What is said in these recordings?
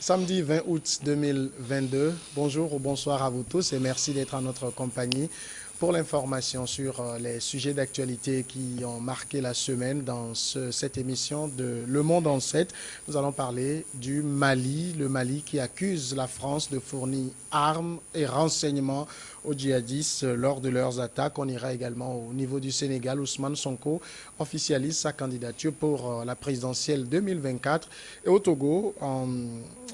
Samedi 20 août 2022. Bonjour ou bonsoir à vous tous et merci d'être en notre compagnie pour l'information sur les sujets d'actualité qui ont marqué la semaine dans cette émission de Le Monde en 7. Nous allons parler du Mali, le Mali qui accuse la France de fournir armes et renseignements aux djihadistes lors de leurs attaques. On ira également au niveau du Sénégal. Ousmane Sonko officialise sa candidature pour la présidentielle 2024. Et au Togo, en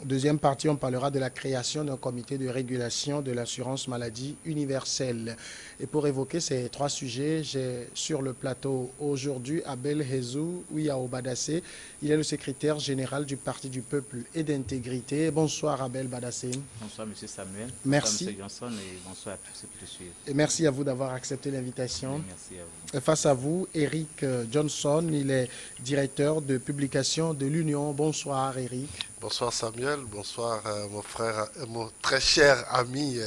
deuxième partie, on parlera de la création d'un comité de régulation de l'assurance maladie universelle. Et pour évoquer ces trois sujets, j'ai sur le plateau aujourd'hui Abel Hezou Ouiao Badassé. Il est le secrétaire général du Parti du Peuple et d'Intégrité. Bonsoir Abel Badassé. Bonsoir M. Samuel. Merci. Bonsoir M. Johnson et bonsoir à tous ceux qui te suivent. Et merci à vous d'avoir accepté l'invitation. Merci à vous. Et face à vous, Eric Johnson, il est directeur de publication de l'Union. Bonsoir Eric. Bonsoir Samuel, bonsoir mon frère, mon très cher ami.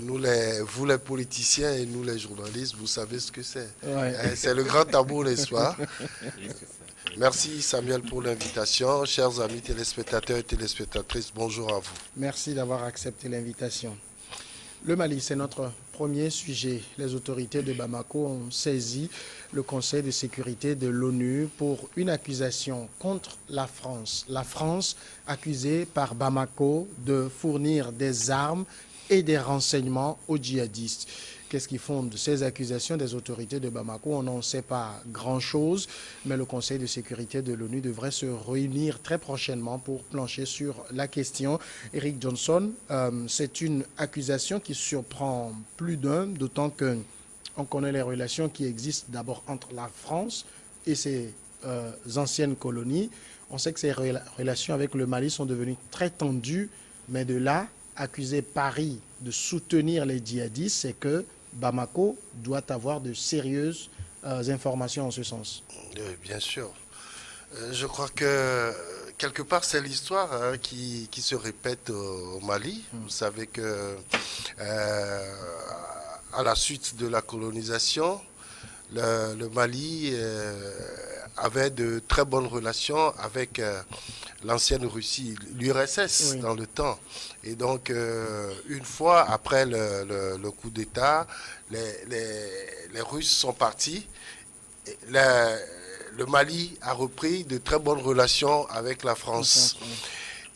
Vous les politiciens et nous les journalistes, vous savez ce que c'est. Ouais. C'est le grand tabou, n'est-ce pas? Merci Samuel pour l'invitation. Chers amis téléspectateurs et téléspectatrices, bonjour à vous. Merci d'avoir accepté l'invitation. Le Mali, c'est notre premier sujet. Les autorités de Bamako ont saisi le Conseil de sécurité de l'ONU pour une accusation contre la France. La France accusée par Bamako de fournir des armes et des renseignements aux djihadistes. Qu'est-ce qui fonde ces accusations des autorités de Bamako? On n'en sait pas grand-chose, mais le Conseil de sécurité de l'ONU devrait se réunir très prochainement pour plancher sur la question. Eric Johnson, c'est une accusation qui surprend plus d'un, d'autant qu'on connaît les relations qui existent d'abord entre la France et ses anciennes colonies. On sait que ces relations avec le Mali sont devenues très tendues, mais de là, accuser Paris de soutenir les djihadistes, c'est que Bamako doit avoir de sérieuses informations en ce sens. Bien sûr. Je crois que quelque part c'est l'histoire qui se répète au Mali. Vous savez que à la suite de la colonisation, le Mali avait de très bonnes relations avec l'ancienne Russie, l'URSS, oui, dans le temps. Et donc, une fois après le coup d'État, les Russes sont partis. Le Mali a repris de très bonnes relations avec la France.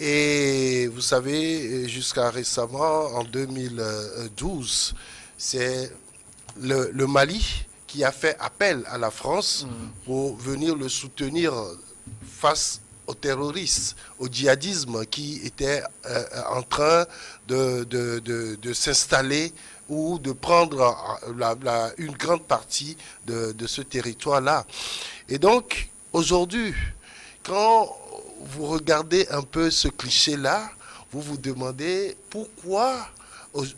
Et vous savez, jusqu'à récemment, en 2012, c'est le Mali qui a fait appel à la France pour venir le soutenir face aux terroristes, au djihadisme qui était en train de s'installer ou de prendre une grande partie de ce territoire-là. Et donc, aujourd'hui, quand vous regardez un peu ce cliché-là, vous vous demandez pourquoi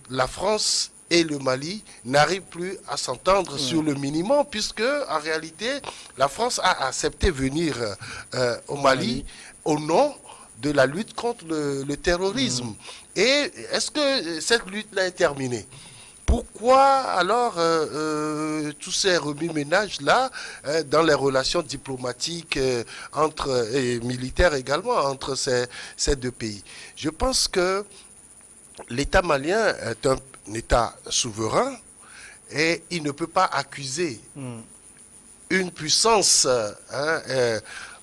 la France et le Mali n'arrivent plus à s'entendre sur le minimum, puisque en réalité, la France a accepté venir au Mali au nom de la lutte contre le terrorisme. Et est-ce que cette lutte-là est terminée? Pourquoi alors tous ces remue-ménages-là dans les relations diplomatiques et militaires également entre ces deux pays? Je pense que l'État malien est un État souverain et il ne peut pas accuser une puissance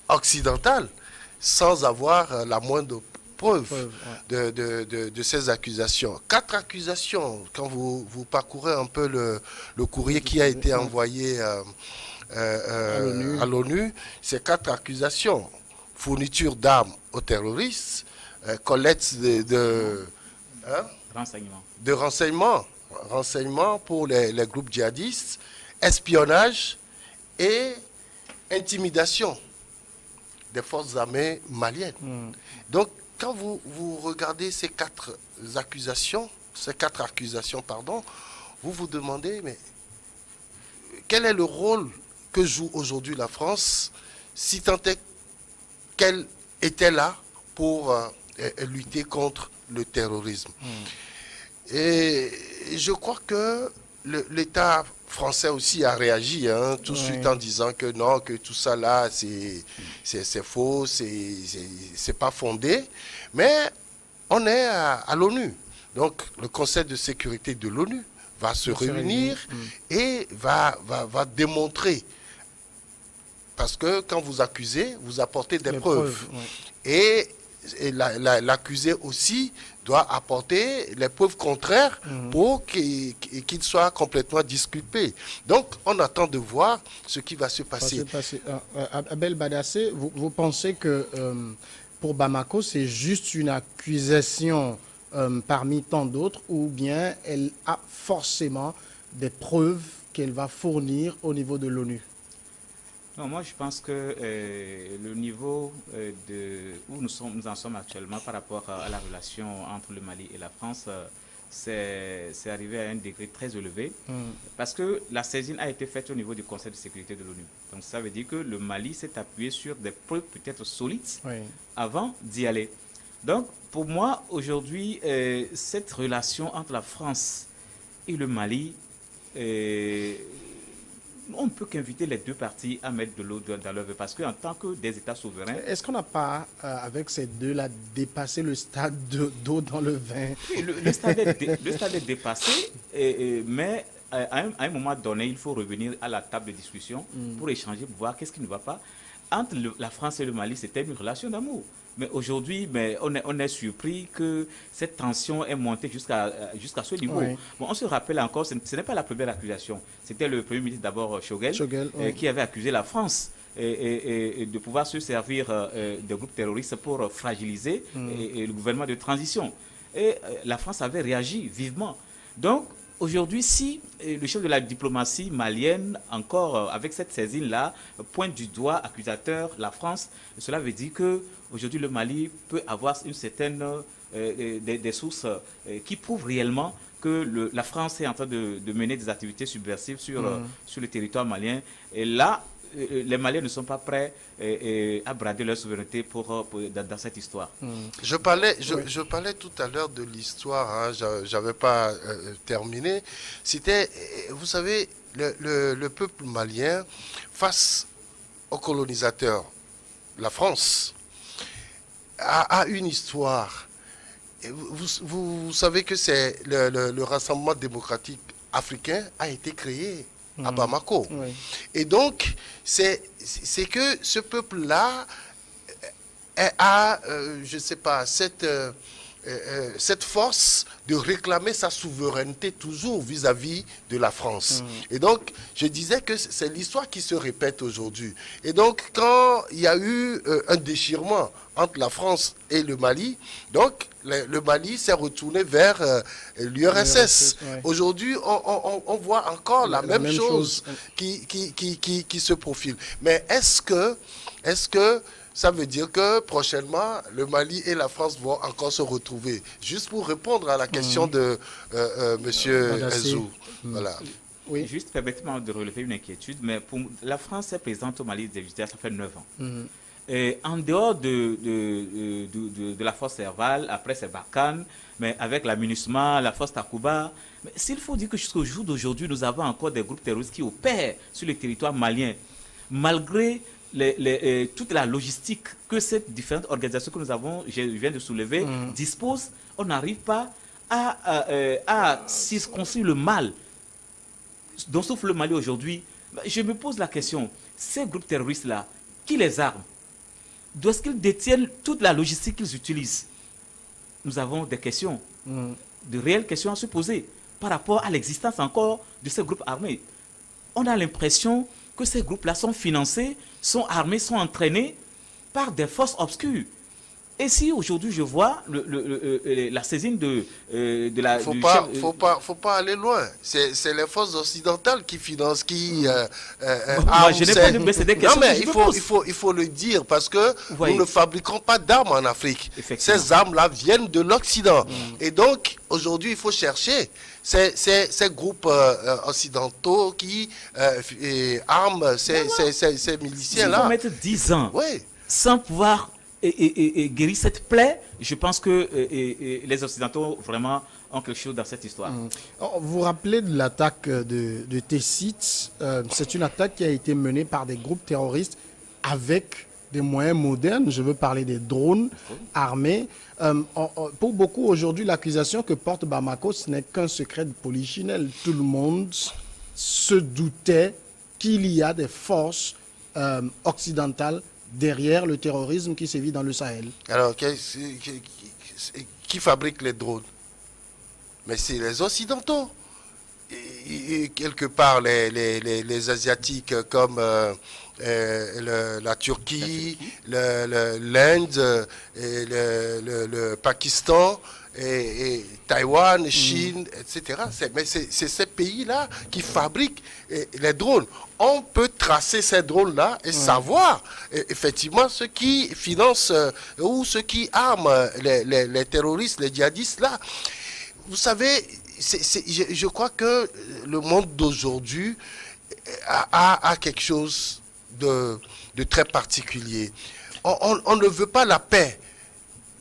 occidentale sans avoir la moindre preuve de ces accusations. 4 accusations, quand vous parcourez un peu le courrier qui a été envoyé à l'ONU, c'est 4 accusations. Fourniture d'armes aux terroristes, collecte de renseignements pour les groupes djihadistes, espionnage et intimidation des forces armées maliennes. Donc, quand vous regardez ces 4 accusations, vous vous demandez, mais quel est le rôle que joue aujourd'hui la France, si tant est qu'elle était là pour lutter contre le terrorisme? Et je crois que l'État français aussi a réagi tout de suite en disant que non, que tout ça là, c'est faux, c'est pas fondé. Mais on est à l'ONU. Donc, le Conseil de sécurité de l'ONU va se réunir et va démontrer. Parce que quand vous accusez, vous apportez des preuves. Et l'accusé aussi doit apporter les preuves contraires pour qu'il soit complètement disculpé. Donc, on attend de voir ce qui va se passer. Abel Badassé, vous pensez que pour Bamako, c'est juste une accusation parmi tant d'autres, ou bien elle a forcément des preuves qu'elle va fournir au niveau de l'ONU? Non, moi je pense que le niveau où nous en sommes actuellement par rapport à la relation entre le Mali et la France, c'est arrivé à un degré très élevé parce que la saisine a été faite au niveau du Conseil de sécurité de l'ONU. Donc ça veut dire que le Mali s'est appuyé sur des preuves peut-être solides avant d'y aller. Donc pour moi aujourd'hui, cette relation entre la France et le Mali, on ne peut qu'inviter les deux parties à mettre de l'eau dans leur vin parce qu'en tant que des États souverains... Est-ce qu'on n'a pas, avec ces deux-là, dépassé le stade d'eau dans le vin? Le stade est dépassé, mais à un moment donné, il faut revenir à la table de discussion pour échanger, pour voir qu'est-ce qui ne va pas. Entre la France et le Mali, c'était une relation d'amour. Mais aujourd'hui, on est surpris que cette tension est montée jusqu'à ce niveau. Bon, on se rappelle encore, ce n'est pas la première accusation. C'était le Premier ministre d'abord, Choguel, qui avait accusé la France et de pouvoir se servir des groupes terroristes pour fragiliser le gouvernement de transition. Et la France avait réagi vivement. Donc, aujourd'hui, si le chef de la diplomatie malienne, encore avec cette saisine-là, pointe du doigt accusateur la France, cela veut dire que aujourd'hui le Mali peut avoir une certaine des sources qui prouvent réellement que la France est en train de mener des activités subversives sur le territoire malien. Et là, les Maliens ne sont pas prêts à brader leur souveraineté dans cette histoire. Je parlais tout à l'heure de l'histoire, je n'avais pas terminé. C'était, vous savez, le peuple malien, face aux colonisateurs, la France, a une histoire. Vous savez que c'est le Rassemblement démocratique africain a été créé à Bamako. Et donc, c'est que ce peuple-là a, je ne sais pas, cette force de réclamer sa souveraineté toujours vis-à-vis de la France. Et donc, je disais que c'est l'histoire qui se répète aujourd'hui. Et donc, quand il y a eu un déchirement entre la France et le Mali, donc le Mali s'est retourné vers l'URSS. Aujourd'hui, on voit encore la même chose qui se profile. Mais est-ce que ça veut dire que prochainement, le Mali et la France vont encore se retrouver? Juste pour répondre à la question de M. Ezou. Voilà. Oui. Juste permettez-moi de relever une inquiétude, mais pour la France est présente au Mali ça fait 9 ans. Et en dehors de la force Serval, après c'est Barkhane, mais avec la MINUSMA, la force Takuba, s'il faut dire que jusqu'au jour d'aujourd'hui, nous avons encore des groupes terroristes qui opèrent sur le territoire malien, malgré toute la logistique que ces différentes organisations que nous avons, je viens de soulever, disposent, on n'arrive pas à circonscrire le mal dont souffre le Mali aujourd'hui. Je me pose la question, ces groupes terroristes-là, qui les arme? D'où est-ce qu'ils détiennent toute la logistique qu'ils utilisent? Nous avons des questions, de réelles questions à se poser par rapport à l'existence encore de ces groupes armés. On a l'impression que ces groupes-là sont financés, sont armés, sont entraînés par des forces obscures. Et si aujourd'hui je vois la saisine de la... Faut pas aller loin. C'est les forces occidentales qui financent, moi, je n'ai pas de c'est des questions. Non, mais il faut le dire parce que nous ne fabriquons pas d'armes en Afrique. Ces armes-là viennent de l'Occident. Et donc, aujourd'hui, il faut chercher ces groupes occidentaux qui arment ces miliciens-là. Il faut mettre 10 ans sans pouvoir... Et guérir cette plaie, je pense que les Occidentaux vraiment ont quelque chose dans cette histoire. Vous vous rappelez de l'attaque de Tessit. C'est une attaque qui a été menée par des groupes terroristes avec des moyens modernes. Je veux parler des drones armés. Pour beaucoup, aujourd'hui, l'accusation que porte Bamako, ce n'est qu'un secret de polichinelle. Tout le monde se doutait qu'il y a des forces occidentales derrière le terrorisme qui sévit dans le Sahel. Alors, qui fabrique les drones? Mais c'est les Occidentaux. Et quelque part, les Asiatiques comme la Turquie, l'Inde, le Pakistan, et Taïwan, Chine, etc. Mais c'est ces pays-là qui fabriquent les drones. On peut tracer ces drones-là et savoir effectivement ceux qui financent ou ceux qui arment les terroristes, les djihadistes-là. Vous savez, je crois que le monde d'aujourd'hui a quelque chose de très particulier. On ne veut pas la paix.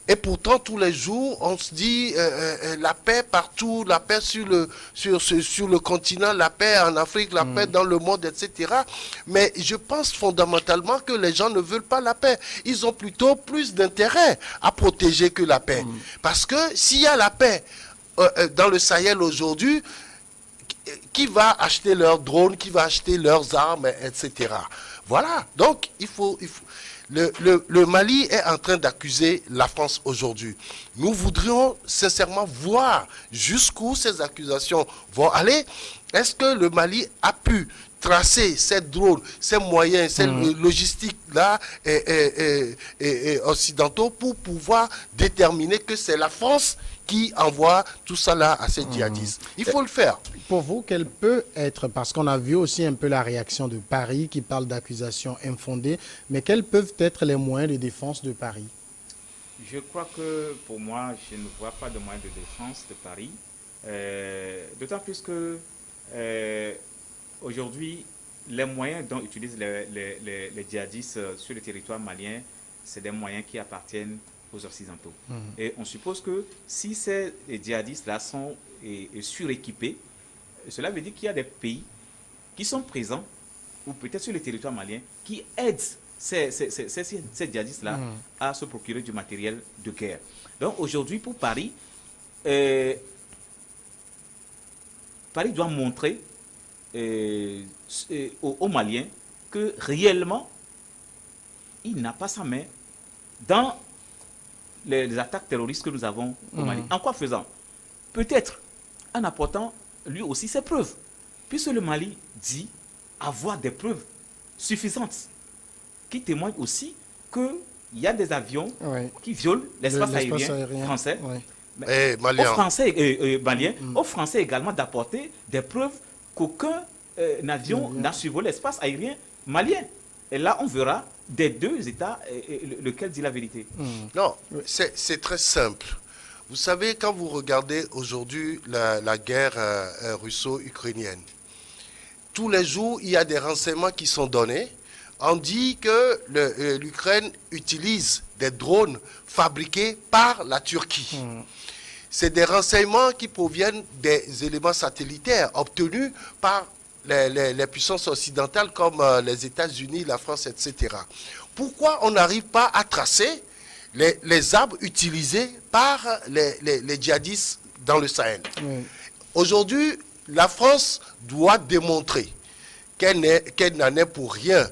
Et pourtant, tous les jours, on se dit la paix partout, la paix sur le continent, la paix en Afrique, la paix dans le monde, etc. Mais je pense fondamentalement que les gens ne veulent pas la paix. Ils ont plutôt plus d'intérêt à protéger que la paix. Parce que s'il y a la paix dans le Sahel aujourd'hui, qui va acheter leurs drones, qui va acheter leurs armes, etc. Voilà. Donc, il faut le Mali est en train d'accuser la France aujourd'hui. Nous voudrions sincèrement voir jusqu'où ces accusations vont aller. Est-ce que le Mali a pu tracer ces drones, ces moyens, ces logistiques-là et occidentaux pour pouvoir déterminer que c'est la France qui envoie tout ça là à ces djihadistes? Il faut le faire. Pour vous, quelle peut être, parce qu'on a vu aussi un peu la réaction de Paris qui parle d'accusations infondées, mais quels peuvent être les moyens de défense de Paris? Je crois que pour moi, je ne vois pas de moyens de défense de Paris. D'autant plus que aujourd'hui, les moyens dont utilisent les djihadistes sur le territoire malien, c'est des moyens qui appartiennent aux Occidentaux. Et on suppose que si ces djihadistes-là sont suréquipés, cela veut dire qu'il y a des pays qui sont présents, ou peut-être sur le territoire malien, qui aident ces djihadistes-là à se procurer du matériel de guerre. Donc aujourd'hui, pour Paris, Paris doit montrer aux Maliens que réellement, il n'a pas sa main dans les attaques terroristes que nous avons au Mali. En quoi faisant? Peut-être en apportant lui aussi ses preuves. Puisque le Mali dit avoir des preuves suffisantes qui témoignent aussi qu'il y a des avions qui violent l'espace aérien français. Malien. Aux Français, maliens, aux Français également d'apporter des preuves qu'aucun avion n'a survolé l'espace aérien malien. Et là, on verra des deux États lequel dit la vérité. Non, c'est très simple. Vous savez, quand vous regardez aujourd'hui la guerre russo-ukrainienne, tous les jours, il y a des renseignements qui sont donnés. On dit que l'Ukraine utilise des drones fabriqués par la Turquie. C'est des renseignements qui proviennent des éléments satellitaires obtenus par les puissances occidentales comme les États-Unis, la France, etc. Pourquoi on n'arrive pas à tracer les armes utilisées par les djihadistes dans le Sahel? Aujourd'hui, la France doit démontrer qu'elle n'en est pour rien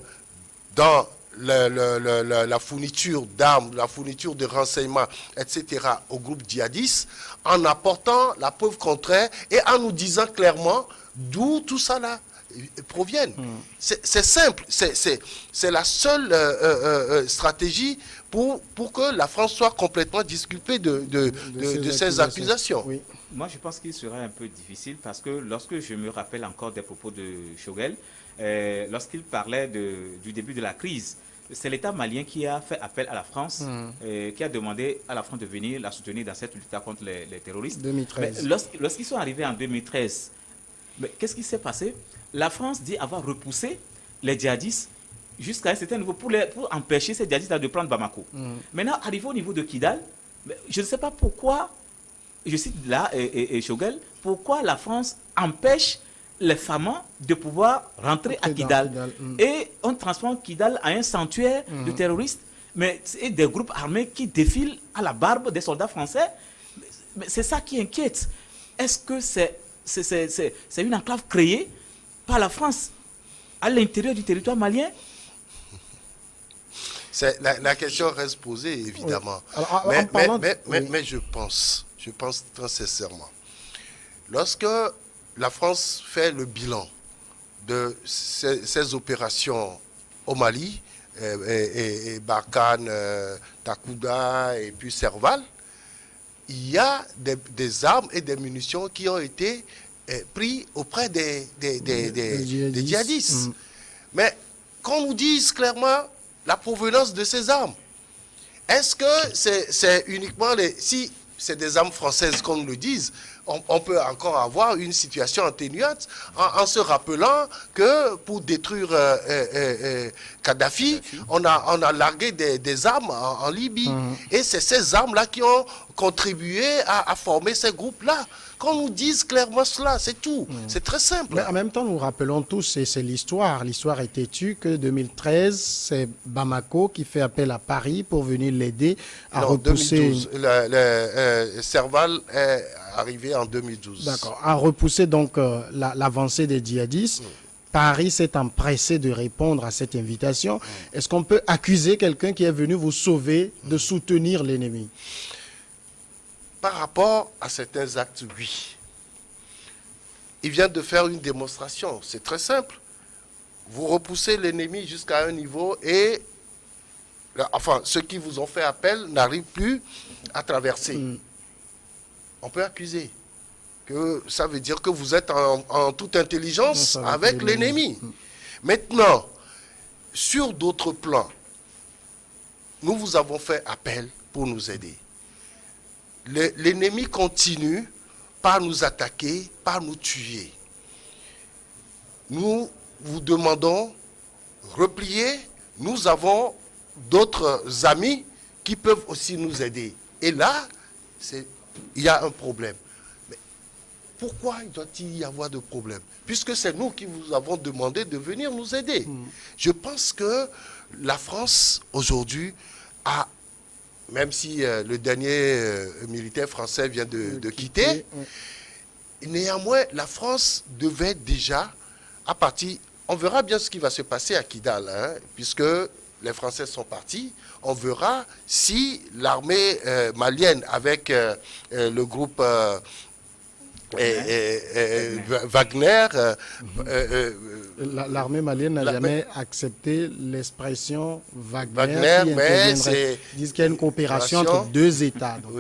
dans la fourniture d'armes, la fourniture de renseignements, etc. au groupe djihadiste, en apportant la preuve contraire et en nous disant clairement d'où tout ça là proviennent. C'est simple, c'est la seule stratégie pour que la France soit complètement disculpée de ces accusations. Oui. Moi, je pense qu'il serait un peu difficile parce que lorsque je me rappelle encore des propos de Choguel, lorsqu'il parlait du début de la crise, c'est l'État malien qui a fait appel à la France, qui a demandé à la France de venir la soutenir dans cette lutte contre les terroristes. 2013. Mais lorsqu'ils sont arrivés en 2013, qu'est-ce qui s'est passé? La France dit avoir repoussé les djihadistes jusqu'à un certain niveau pour empêcher ces djihadistes de prendre Bamako. Maintenant, arrivé au niveau de Kidal, je ne sais pas pourquoi je cite là, Choguel, pourquoi la France empêche les femmes de pouvoir rentrer à Kidal. Et on transforme Kidal en un sanctuaire de terroristes, mais c'est des groupes armés qui défilent à la barbe des soldats français. C'est ça qui inquiète. Est-ce que c'est une enclave créée par la France à l'intérieur du territoire malien? La question reste posée, évidemment. Oui. Alors, mais je pense très sincèrement, lorsque la France fait le bilan de ses opérations au Mali, et Barkhane, Takuda et puis Serval, il y a des armes et des munitions qui ont été pris auprès des djihadistes. Mais qu'on nous dise clairement la provenance de ces armes. Est-ce que c'est uniquement si c'est des armes françaises qu'on nous le dise, on peut encore avoir une situation atténuante en se rappelant que pour détruire Kadhafi, on a largué des armes en Libye. Et c'est ces armes-là qui ont contribué à former ces groupes-là. Qu'on nous dise clairement cela, c'est tout. C'est très simple. Mais en même temps, nous rappelons tous, c'est l'histoire. L'histoire est têtue que 2013, c'est Bamako qui fait appel à Paris pour venir l'aider à repousser... 2012. Serval est arrivé en 2012. D'accord. À repousser donc l'avancée des djihadistes. Paris s'est empressé de répondre à cette invitation. Est-ce qu'on peut accuser quelqu'un qui est venu vous sauver de soutenir l'ennemi? Par rapport à certains actes, oui. Il vient de faire une démonstration. C'est très simple. Vous repoussez l'ennemi jusqu'à un niveau et, enfin, ceux qui vous ont fait appel n'arrivent plus à traverser. On peut accuser que ça veut dire que vous êtes en toute intelligence avec l'ennemi. Maintenant, sur d'autres plans, nous vous avons fait appel pour nous aider. L'ennemi continue par nous attaquer, par nous tuer. Nous vous demandons replier. Nous avons d'autres amis qui peuvent aussi nous aider. Et là, il y a un problème. Mais pourquoi doit-il y avoir de problème? Puisque c'est nous qui vous avons demandé de venir nous aider. Je pense que la France, aujourd'hui, a... Même si le dernier militaire français vient de quitter, néanmoins, la France devait déjà, à partir... On verra bien ce qui va se passer à Kidal, puisque les Français sont partis. On verra si l'armée malienne, avec le groupe Wagner... L'armée malienne n'a jamais accepté l'expression Wagner, mais c'est... Ils disent qu'il y a une coopération entre deux États. Donc,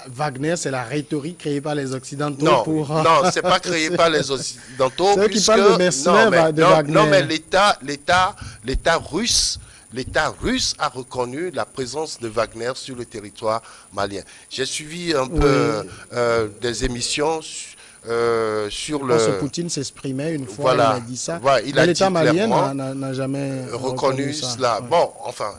Wagner, c'est la rhétorique créée par les Occidentaux. Non, pour... non, c'est pas créé par les Occidentaux. C'est eux qui parlent de mercenaires de Wagner. Non, mais l'État russe... L'État russe a reconnu la présence de Wagner sur le territoire malien. J'ai suivi un peu des émissions sur le... Parce que Poutine s'exprimait une fois, voilà, il a dit ça. Voilà, il a l'État dit malien n'a jamais reconnu cela. Ouais. Bon, enfin,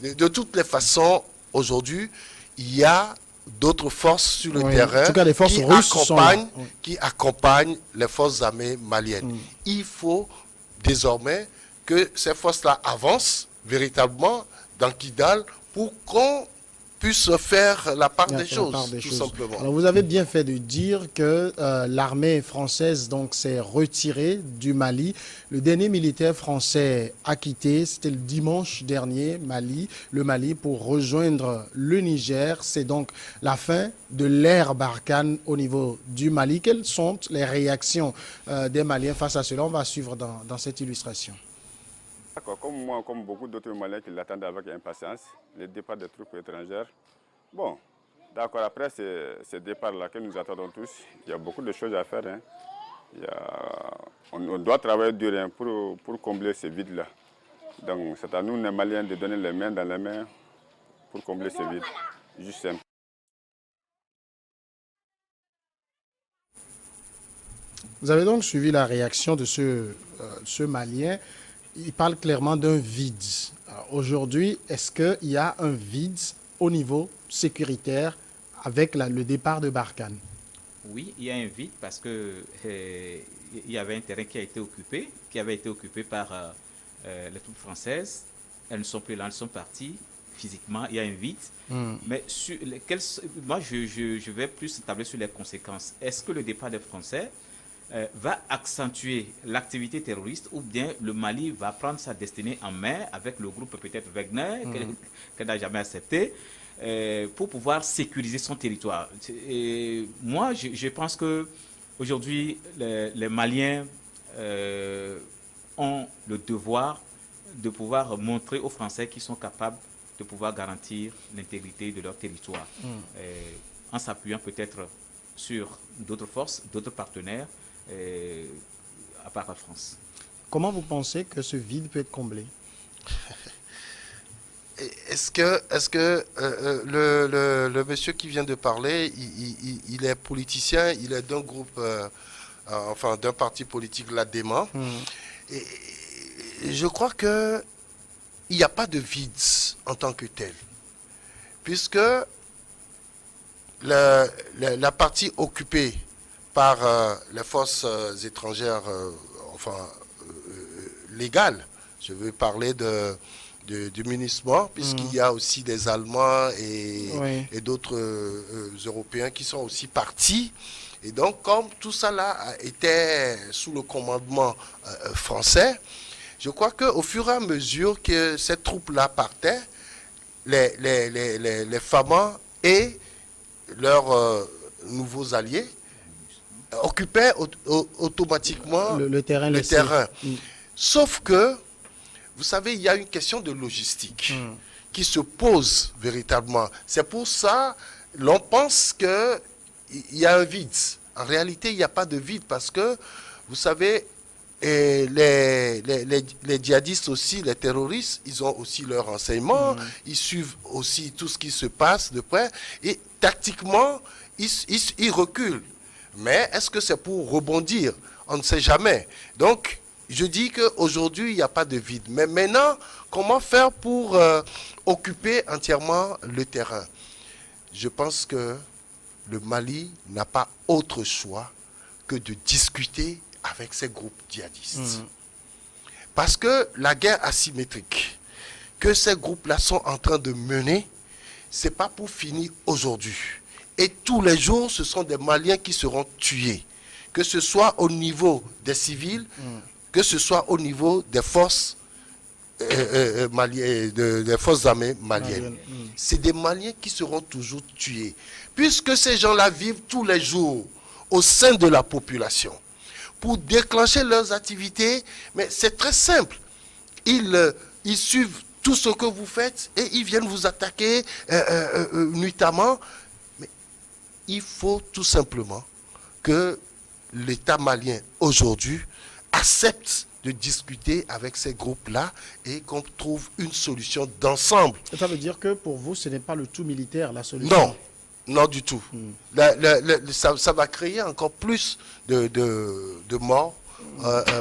de toutes les façons, aujourd'hui, il y a d'autres forces sur le terrain, en tout cas, les forces russes qui accompagnent les forces armées maliennes. Il faut désormais que ces forces-là avancent véritablement dans Kidal pour qu'on puisse faire la part des choses, tout simplement. Alors, vous avez bien fait de dire que l'armée française s'est retirée du Mali. Le dernier militaire français a quitté, c'était le dimanche dernier, le Mali, pour rejoindre le Niger. C'est donc la fin de l'ère Barkhane au niveau du Mali. Quelles sont les réactions des Maliens face à cela? On va suivre dans cette illustration. D'accord, comme moi, comme beaucoup d'autres Maliens qui l'attendent avec impatience, le départ des troupes étrangères. Bon, d'accord, après ce départ-là que nous attendons tous, il y a beaucoup de choses à faire. On doit travailler dur pour combler ce vide-là. Donc c'est à nous, les Maliens, de donner les mains dans les mains pour combler ce vide. Juste simple. Vous avez donc suivi la réaction de ce Malien. Il parle clairement d'un vide. Aujourd'hui, est-ce qu'il y a un vide au niveau sécuritaire avec le départ de Barkhane. Oui, il y a un vide parce que il y avait un terrain qui avait été occupé par les troupes françaises. Elles ne sont plus là, elles sont parties. Physiquement, il y a un vide. Mais moi, je vais plus tabler sur les conséquences. Est-ce que le départ des Français va accentuer l'activité terroriste ou bien le Mali va prendre sa destinée en main avec le groupe peut-être Wagner, qu'elle n'a jamais accepté, pour pouvoir sécuriser son territoire. Et moi, je pense que aujourd'hui, les Maliens ont le devoir de pouvoir montrer aux Français qu'ils sont capables de pouvoir garantir l'intégrité de leur territoire, en s'appuyant peut-être sur d'autres forces, d'autres partenaires, à part la France. Comment vous pensez que ce vide peut être comblé? Est-ce que le monsieur qui vient de parler, il est politicien, il est d'un groupe, enfin d'un parti politique, l'ADEMA. Et je crois que il n'y a pas de vide en tant que tel, puisque la partie occupée par les forces étrangères, légales, je veux parler du MINUSMA, puisqu'il y a aussi des Allemands et d'autres Européens qui sont aussi partis. Et donc, comme tout ça là était sous le commandement français, je crois qu'au fur et à mesure que cette troupe-là partait, les FAMA et leurs nouveaux alliés occupaient automatiquement le terrain. Sauf que, vous savez, il y a une question de logistique qui se pose véritablement. C'est pour ça l'on pense qu'il y a un vide. En réalité, il n'y a pas de vide parce que, vous savez, les djihadistes aussi, les terroristes, ils ont aussi leur renseignement, ils suivent aussi tout ce qui se passe de près et tactiquement, ils reculent. Mais est-ce que c'est pour rebondir? On ne sait jamais. Donc, je dis qu'aujourd'hui, il n'y a pas de vide. Mais maintenant, comment faire pour occuper entièrement le terrain? Je pense que le Mali n'a pas autre choix que de discuter avec ces groupes djihadistes. Parce que la guerre asymétrique que ces groupes-là sont en train de mener, ce n'est pas pour finir aujourd'hui. Et tous les jours, ce sont des Maliens qui seront tués. Que ce soit au niveau des civils, que ce soit au niveau des forces des forces armées maliennes. C'est des Maliens qui seront toujours tués. Puisque ces gens-là vivent tous les jours au sein de la population. Pour déclencher leurs activités, mais c'est très simple. Ils suivent tout ce que vous faites et ils viennent vous attaquer nuitamment. Mais il faut tout simplement que l'État malien aujourd'hui accepte de discuter avec ces groupes-là et qu'on trouve une solution d'ensemble. Ça veut dire que pour vous, ce n'est pas le tout militaire la solution? Non, non du tout. Ça va créer encore plus de morts,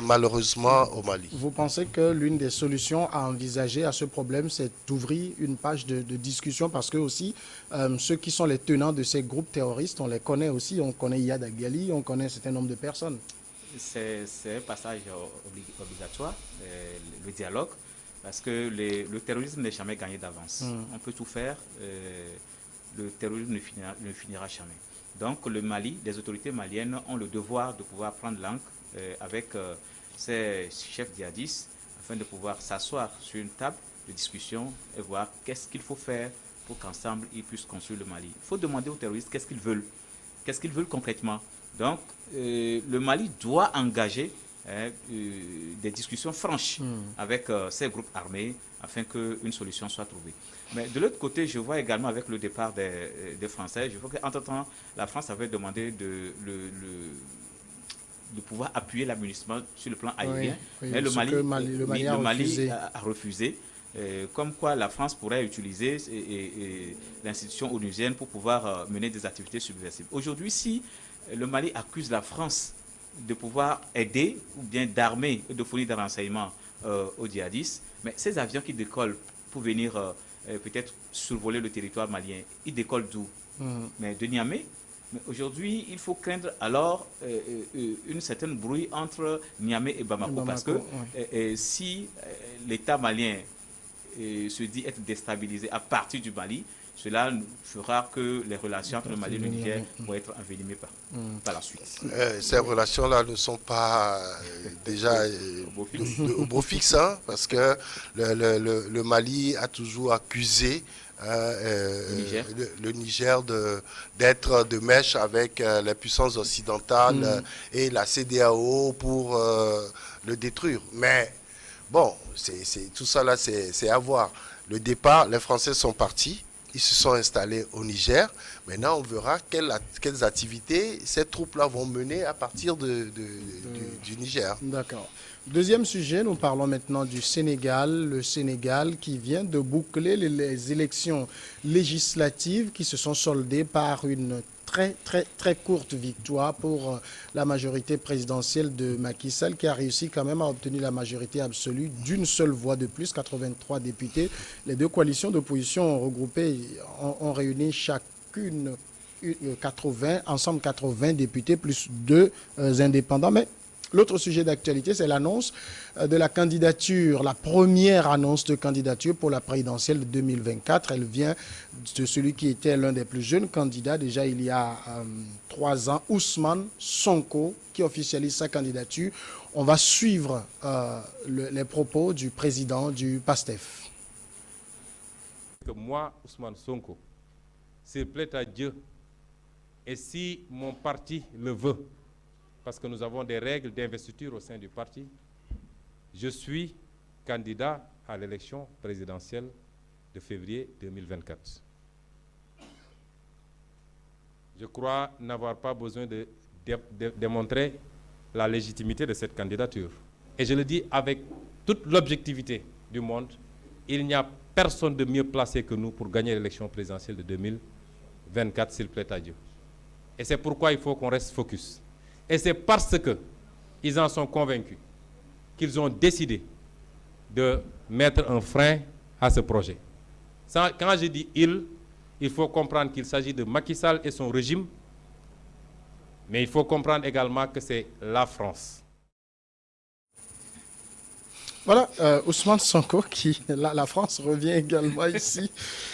malheureusement, au Mali. Vous pensez que l'une des solutions à envisager à ce problème, c'est d'ouvrir une page de discussion parce que aussi, ceux qui sont les tenants de ces groupes terroristes, on les connaît aussi. On connaît Iyad Agali, on connaît un certain nombre de personnes. C'est un passage obligatoire, le dialogue, parce que le terrorisme n'est jamais gagné d'avance. On peut tout faire, le terrorisme ne finira jamais. Donc le Mali, les autorités maliennes ont le devoir de pouvoir prendre l'encre avec ces chefs djihadistes afin de pouvoir s'asseoir sur une table de discussion et voir qu'est-ce qu'il faut faire pour qu'ensemble ils puissent construire le Mali. Il faut demander aux terroristes qu'est-ce qu'ils veulent concrètement. Donc, le Mali doit engager des discussions franches avec ces groupes armés afin qu'une solution soit trouvée. Mais de l'autre côté, je vois également avec le départ des Français, je vois qu'entre-temps, la France avait demandé de pouvoir appuyer l'aménagement sur le plan aérien. Mais le Mali a refusé. Comme quoi la France pourrait utiliser l'institution onusienne pour pouvoir mener des activités subversives. Aujourd'hui, si le Mali accuse la France de pouvoir aider ou bien d'armer et de fournir des renseignements aux djihadistes, mais ces avions qui décollent pour venir peut-être survoler le territoire malien. Il décolle d'où? Mais de Niamey. Mais aujourd'hui, il faut craindre alors une certaine brouille entre Niamey et Bamako, parce que si l'État malien se dit être déstabilisé à partir du Mali, cela fera que les relations entre le Mali et le Niger vont être envenimées par la suite. Ces relations-là ne sont pas déjà au beau fixe, hein, parce que le Mali a toujours accusé le Niger d'être de mèche avec les puissances occidentales et la CEDEAO pour le détruire. Mais bon, tout ça là, c'est à voir. Le départ, les Français sont partis. Ils se sont installés au Niger. Maintenant, on verra quelles activités ces troupes-là vont mener à partir du Niger. D'accord. Deuxième sujet, nous parlons maintenant du Sénégal. Le Sénégal qui vient de boucler les élections législatives qui se sont soldées par une très courte victoire pour la majorité présidentielle de Macky Sall, qui a réussi quand même à obtenir la majorité absolue d'une seule voix de plus, 83 députés. Les deux coalitions d'opposition regroupées ont réuni chacune 80, ensemble 80 députés plus 2 indépendants. Mais l'autre sujet d'actualité, c'est l'annonce de la candidature, la première annonce de candidature pour la présidentielle de 2024. Elle vient de celui qui était l'un des plus jeunes candidats, déjà il y a 3 ans, Ousmane Sonko, qui officialise sa candidature. On va suivre les propos du président du PASTEF. Moi, Ousmane Sonko, s'il plaît à Dieu, et si mon parti le veut, parce que nous avons des règles d'investiture au sein du parti, je suis candidat à l'élection présidentielle de février 2024. Je crois n'avoir pas besoin de démontrer la légitimité de cette candidature. Et je le dis avec toute l'objectivité du monde, il n'y a personne de mieux placé que nous pour gagner l'élection présidentielle de 2024, s'il plaît à Dieu. Et c'est pourquoi il faut qu'on reste focus. Et c'est parce qu'ils en sont convaincus qu'ils ont décidé de mettre un frein à ce projet. Quand je dis il faut comprendre qu'il s'agit de Macky Sall et son régime, mais il faut comprendre également que c'est la France. Voilà, Ousmane Sonko, la France revient également ici.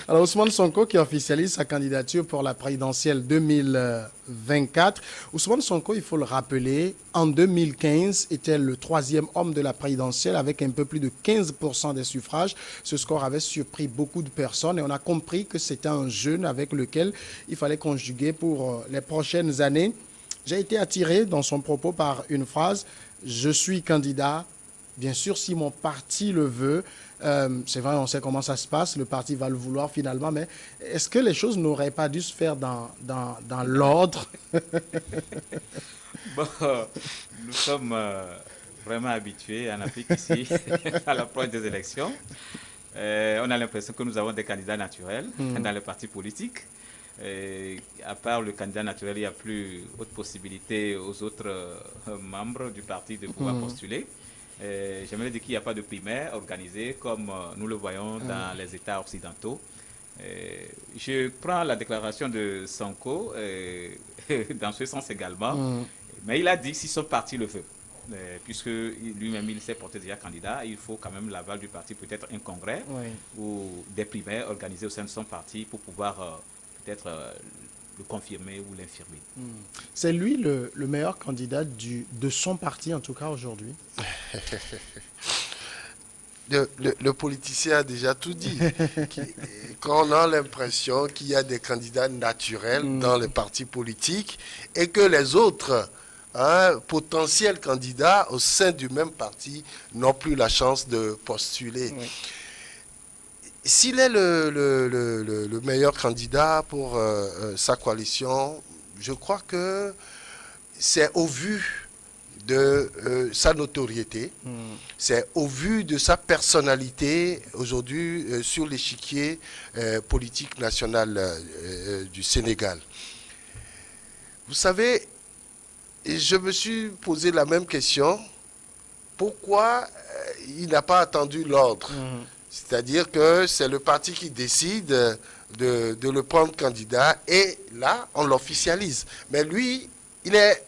Alors, Ousmane Sonko qui officialise sa candidature pour la présidentielle 2024. Ousmane Sonko, il faut le rappeler, en 2015, était le 3e homme de la présidentielle avec un peu plus de 15% des suffrages. Ce score avait surpris beaucoup de personnes et on a compris que c'était un jeune avec lequel il fallait conjuguer pour les prochaines années. J'ai été attiré dans son propos par une phrase « Je suis candidat ». Bien sûr, si mon parti le veut, c'est vrai, on sait comment ça se passe, le parti va le vouloir finalement, mais est-ce que les choses n'auraient pas dû se faire dans l'ordre? Bon, nous sommes vraiment habitués en Afrique ici à l'approche des élections. On a l'impression que nous avons des candidats naturels dans les partis politiques. À part le candidat naturel, il n'y a plus autre possibilité aux autres membres du parti de pouvoir postuler. J'aimerais dire qu'il n'y a pas de primaire organisée comme nous le voyons dans les États occidentaux. Je prends la déclaration de Sonko dans ce sens également, mais il a dit si son parti le veut, puisque lui-même il s'est porté déjà candidat, il faut quand même l'aval du parti, peut-être un congrès ou des primaires organisées au sein de son parti pour pouvoir peut-être le confirmer ou l'infirmer. C'est lui le meilleur candidat de son parti, en tout cas aujourd'hui. Le politicien a déjà tout dit. Quand on a l'impression qu'il y a des candidats naturels dans les partis politiques et que les autres potentiels candidats au sein du même parti n'ont plus la chance de postuler. S'il est le meilleur candidat pour sa coalition, je crois que c'est au vu de sa notoriété, c'est au vu de sa personnalité aujourd'hui sur l'échiquier politique national du Sénégal. Vous savez, je me suis posé la même question. Pourquoi il n'a pas attendu l'ordre C'est-à-dire que c'est le parti qui décide de le prendre candidat et là, on l'officialise. Mais lui, il est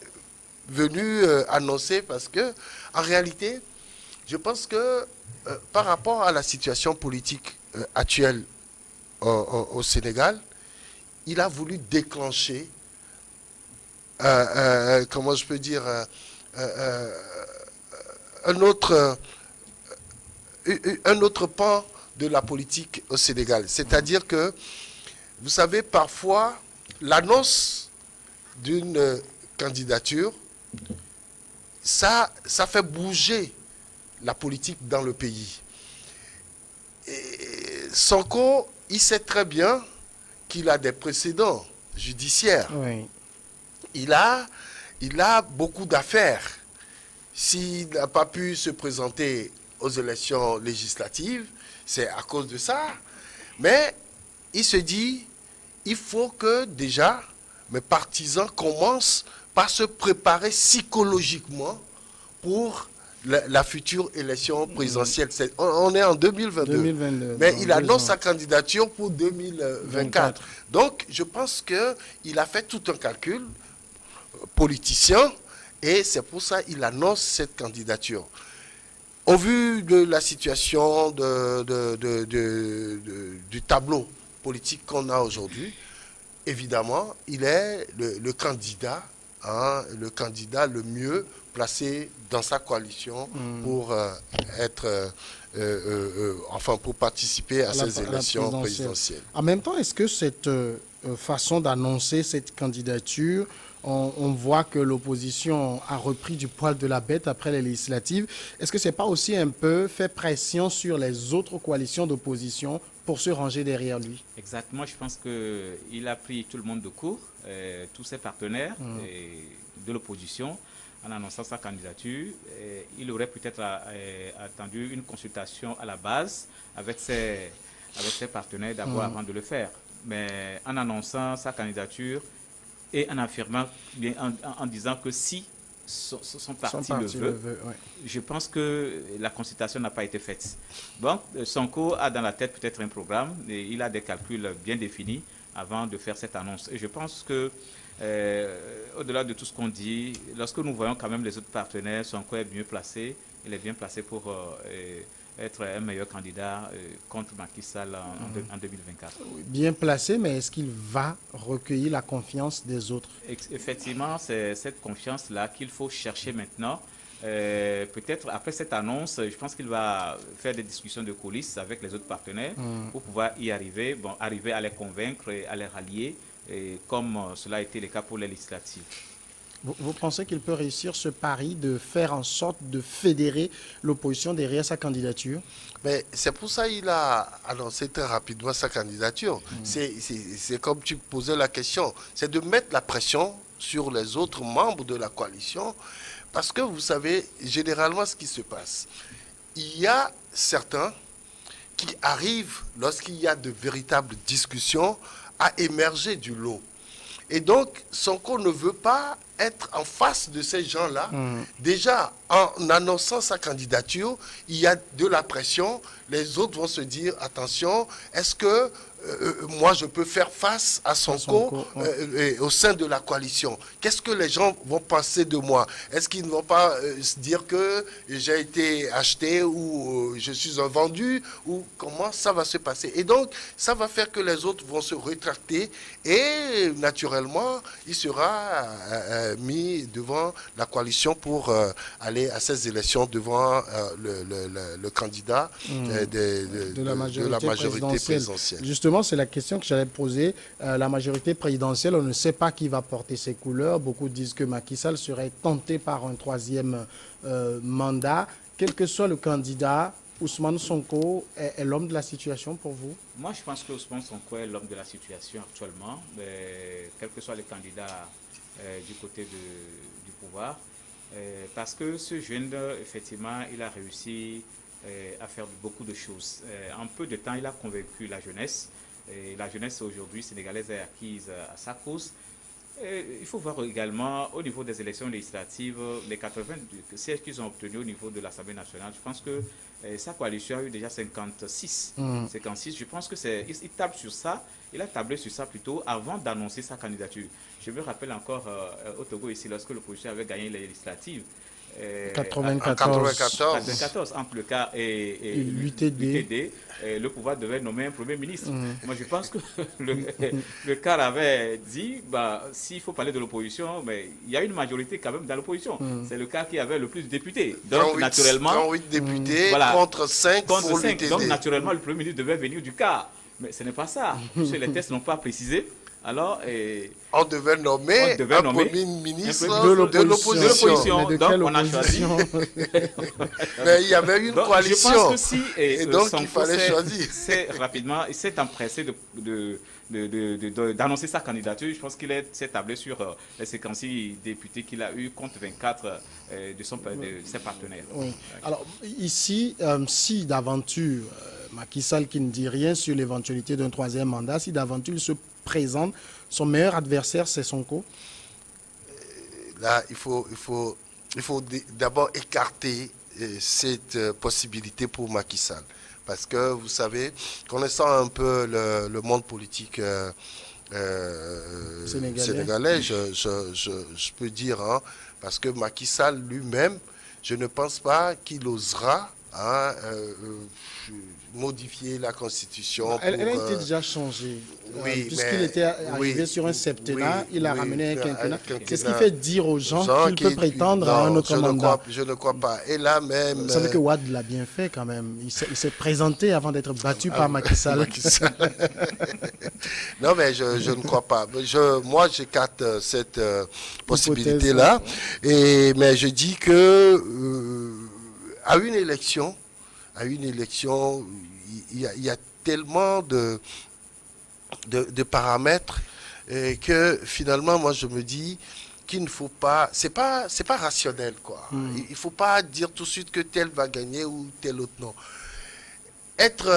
venu annoncer parce que, en réalité, je pense que par rapport à la situation politique actuelle au Sénégal, il a voulu déclencher, comment je peux dire, un autre pan de la politique au Sénégal. C'est-à-dire que, vous savez, parfois, l'annonce d'une candidature, ça fait bouger la politique dans le pays. Et Sonko, il sait très bien qu'il a des précédents judiciaires. Oui. Il a beaucoup d'affaires. S'il n'a pas pu se présenter aux élections législatives, c'est à cause de ça. Mais il se dit, il faut que déjà mes partisans commencent par se préparer psychologiquement pour la future élection présidentielle. On est en 2022. 2022, mais dans il 2 annonce ans. sa candidature pour 2024. Donc, je pense qu'il a fait tout un calcul politicien et c'est pour ça qu'il annonce cette candidature. Au vu de la situation du tableau politique qu'on a aujourd'hui, évidemment, il est le candidat, le candidat le mieux placé dans sa coalition pour pour participer à ces élections présidentielles. En même temps, est-ce que cette façon d'annoncer cette candidature, on voit que l'opposition a repris du poil de la bête après les législatives. Est-ce que ce n'est pas aussi un peu fait pression sur les autres coalitions d'opposition pour se ranger derrière lui? Exactement, je pense qu'il a pris tout le monde de court, tous ses partenaires de l'opposition, en annonçant sa candidature. Il aurait peut-être attendu une consultation à la base avec ses partenaires d'abord avant de le faire. Mais en annonçant sa candidature et en affirmant, en disant que si son parti le veut, ouais. Je pense que la consultation n'a pas été faite. Donc, Sonko a dans la tête peut-être un programme et il a des calculs bien définis avant de faire cette annonce. Et je pense que, au-delà de tout ce qu'on dit, lorsque nous voyons quand même les autres partenaires, Sonko est mieux placé, il est bien placé pour être un meilleur candidat contre Macky Sall en 2024. Bien placé, mais est-ce qu'il va recueillir la confiance des autres? Effectivement, c'est cette confiance-là qu'il faut chercher maintenant. Peut-être après cette annonce, je pense qu'il va faire des discussions de coulisses avec les autres partenaires pour pouvoir y arriver, arriver à les convaincre et à les rallier, comme cela a été le cas pour les législatives. Vous pensez qu'il peut réussir ce pari de faire en sorte de fédérer l'opposition derrière sa candidature? Mais c'est pour ça qu'il a annoncé très rapidement sa candidature. C'est comme tu posais la question, c'est de mettre la pression sur les autres membres de la coalition, parce que vous savez, généralement ce qui se passe, il y a certains qui arrivent, lorsqu'il y a de véritables discussions, à émerger du lot. Et donc, Sonko ne veut pas être en face de ces gens-là. Déjà, en annonçant sa candidature, il y a de la pression. Les autres vont se dire, attention, est-ce que moi, je peux faire face à Sonko au sein de la coalition? Qu'est-ce que les gens vont penser de moi? Est-ce qu'ils ne vont pas se dire que j'ai été acheté ou je suis un vendu? Ou comment ça va se passer? Et donc, ça va faire que les autres vont se rétracter et naturellement, il sera mis devant la coalition pour aller à ces élections devant le candidat de la majorité présidentielle. Justement, c'est la question que j'allais poser. La majorité présidentielle, on ne sait pas qui va porter ses couleurs. Beaucoup disent que Macky Sall serait tenté par un 3e mandat. Quel que soit le candidat, Ousmane Sonko est l'homme de la situation pour vous? Moi, je pense que Ousmane Sonko est l'homme de la situation actuellement, quel que soit le candidat du côté du pouvoir. Parce que ce jeune, effectivement, il a réussi à faire beaucoup de choses. En peu de temps, il a convaincu la jeunesse. Et la jeunesse aujourd'hui sénégalaise est acquise à sa cause. Il faut voir également au niveau des élections législatives, les 80 sièges qu'ils ont obtenus au niveau de l'Assemblée nationale. Je pense que sa coalition a eu déjà 56. 56, je pense que il table sur ça. Il a tablé sur ça plutôt avant d'annoncer sa candidature. Je me rappelle encore au Togo ici, lorsque l'opposition avait gagné les législatives. 94. Entre le cas et l'UTD, le pouvoir devait nommer un Premier ministre. Moi, je pense que le CAR avait dit, s'il faut parler de l'opposition, mais il y a une majorité quand même dans l'opposition. C'est le CAR qui avait le plus de députés. Donc, 38, naturellement... 38 députés contre 5 pour l'UTD. Donc, naturellement, le Premier ministre devait venir du CAR. Mais ce n'est pas ça. Puisque les tests n'ont pas précisé. Alors, on devait nommer un Premier ministre de l'opposition. Donc, on a choisi. Mais il y avait une coalition. Je pense que si, et donc, il fallait choisir. Rapidement, il s'est empressé d'annoncer sa candidature. Je pense qu'il s'est tablé sur les 56 députés qu'il a eu contre 24 de ses partenaires. Oui. Alors, ici, si d'aventure, Macky Sall qui ne dit rien sur l'éventualité d'un troisième mandat, si d'aventure il se présente, son meilleur adversaire, c'est Sonko? Là, il faut d'abord écarter cette possibilité pour Macky Sall. Parce que, vous savez, connaissant un peu le monde politique sénégalais, je peux dire, parce que Macky Sall lui-même, je ne pense pas qu'il osera modifier la Constitution. Elle a été déjà changée. Oui, puisqu'il était arrivé sur un septennat, il a ramené un quinquennat. Qu'est-ce qui fait dire aux gens qu'il peut prétendre à un autre mandat? Je ne crois pas. Et là même... Vous savez que Wade l'a bien fait quand même. Il s'est présenté avant d'être battu par Macky Sall. Non, mais je ne crois pas. Moi, j'écarte cette possibilité-là. Mais je dis que à une élection, il y a tellement de paramètres que finalement, moi, je me dis qu'il ne faut pas... C'est pas rationnel, quoi. Il ne faut pas dire tout de suite que tel va gagner ou tel autre non. Être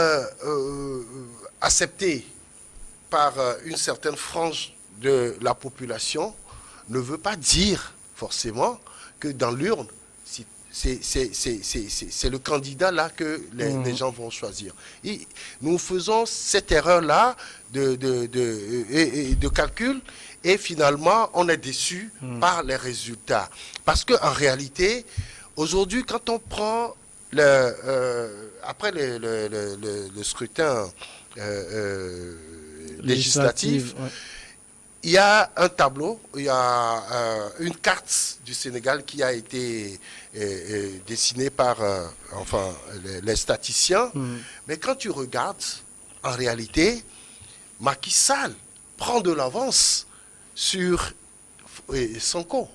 accepté par une certaine frange de la population ne veut pas dire forcément que dans l'urne, c'est le candidat là que les gens vont choisir. Et nous faisons cette erreur-là de calcul et finalement on est déçu par les résultats. Parce qu'en réalité, aujourd'hui, quand on prend après le scrutin législatif, il y a un tableau, il y a une carte du Sénégal qui a été dessinée par les statisticiens. Mais quand tu regardes, en réalité, Macky Sall prend de l'avance sur Sonko,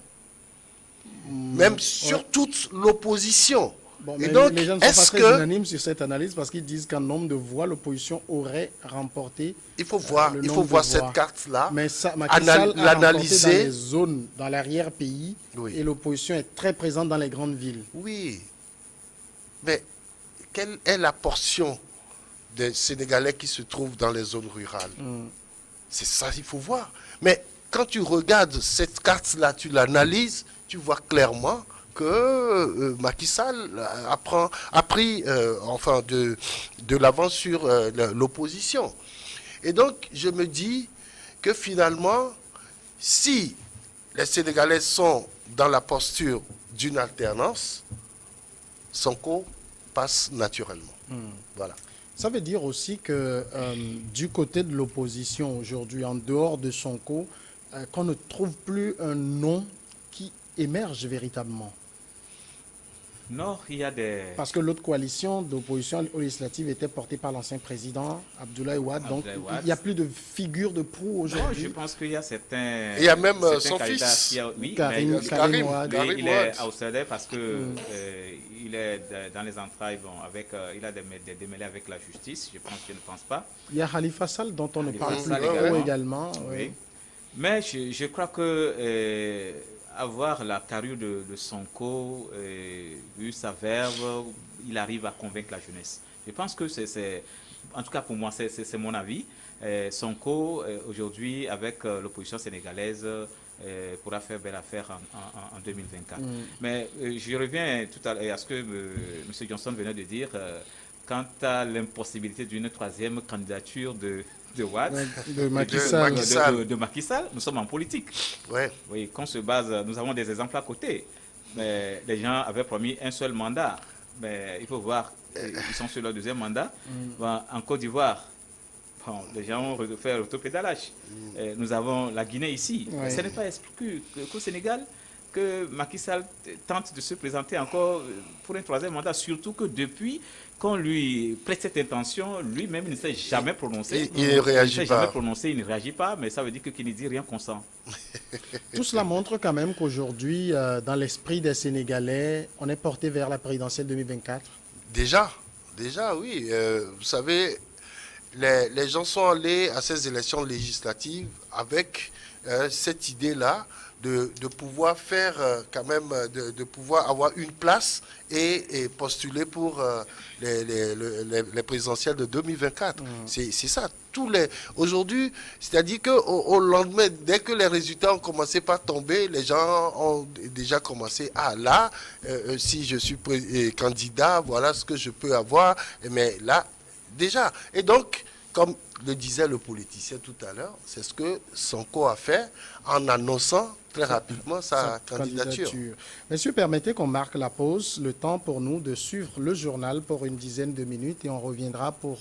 même sur toute l'opposition. Bon, mais donc, les gens ne sont pas très unanimes sur cette analyse parce qu'ils disent qu'en nombre de voix, l'opposition aurait remporté. Il faut voir, cette carte-là, mais Macky Sall a remporté dans les zones, dans l'arrière-pays, et l'opposition est très présente dans les grandes villes. Oui, mais quelle est la portion des Sénégalais qui se trouvent dans les zones rurales? C'est ça qu'il faut voir. Mais quand tu regardes cette carte-là, tu l'analyses, tu vois clairement que Macky Sall a pris de l'avance sur l'opposition. Et donc, je me dis que finalement, si les Sénégalais sont dans la posture d'une alternance, Sonko passe naturellement. Voilà. Ça veut dire aussi que du côté de l'opposition aujourd'hui, en dehors de Sonko, qu'on ne trouve plus un nom qui émerge véritablement. Non, il y a des... Parce que l'autre coalition d'opposition aux législatives était portée par l'ancien président Abdoulaye Wade. Donc, il n'y a plus de figure de proue aujourd'hui. Je pense qu'il y a certains... Il y a même son fils. Oui, Karim Wade. Il est outsider parce que il est dans les entrailles, il a des démêlés avec la justice, je ne pense pas. Il y a Khalifa Sall dont on ne parle plus également. Oui. Mais je crois que... avoir la carrure de Sonko, vu sa verve, il arrive à convaincre la jeunesse. Je pense que en tout cas pour moi, c'est mon avis. Sonko, aujourd'hui, avec l'opposition sénégalaise, pourra faire belle affaire en 2024. Mais je reviens tout à l'heure à ce que M. Johnson venait de dire quant à l'impossibilité d'une troisième candidature de Wade, De Macky Sall. de Macky Sall. Nous sommes en politique. Ouais. Oui, qu'on se base, nous avons des exemples à côté. Mais les gens avaient promis un seul mandat. Mais il faut voir, ils sont sur leur deuxième mandat. Bon, en Côte d'Ivoire, bon, les gens ont fait l'autopédalage. Nous avons la Guinée ici. Ouais. Ce n'est pas exclu qu'au Sénégal, que Macky Sall tente de se présenter encore pour un troisième mandat, surtout que depuis qu'on lui prête cette intention, lui-même il ne s'est jamais prononcé. Il ne réagit s'est pas. jamais prononcé, il ne réagit pas, mais ça veut dire qu'il ne dit rien consent. Tout cela montre quand même qu'aujourd'hui, dans l'esprit des Sénégalais, on est porté vers la présidentielle 2024. Déjà, oui. Vous savez, les gens sont allés à ces élections législatives avec cette idée-là de pouvoir faire quand même, de pouvoir avoir une place et postuler pour les présidentielles de 2024. C'est ça. Aujourd'hui, c'est-à-dire qu'au lendemain, dès que les résultats ont commencé par tomber, les gens ont déjà commencé là, si je suis candidat, voilà ce que je peux avoir. Mais là, déjà. Et donc, comme le disait le politicien tout à l'heure, c'est ce que Sonko a fait en annonçant très rapidement sa candidature. Messieurs, permettez qu'on marque la pause, le temps pour nous de suivre le journal pour une dizaine de minutes et on reviendra pour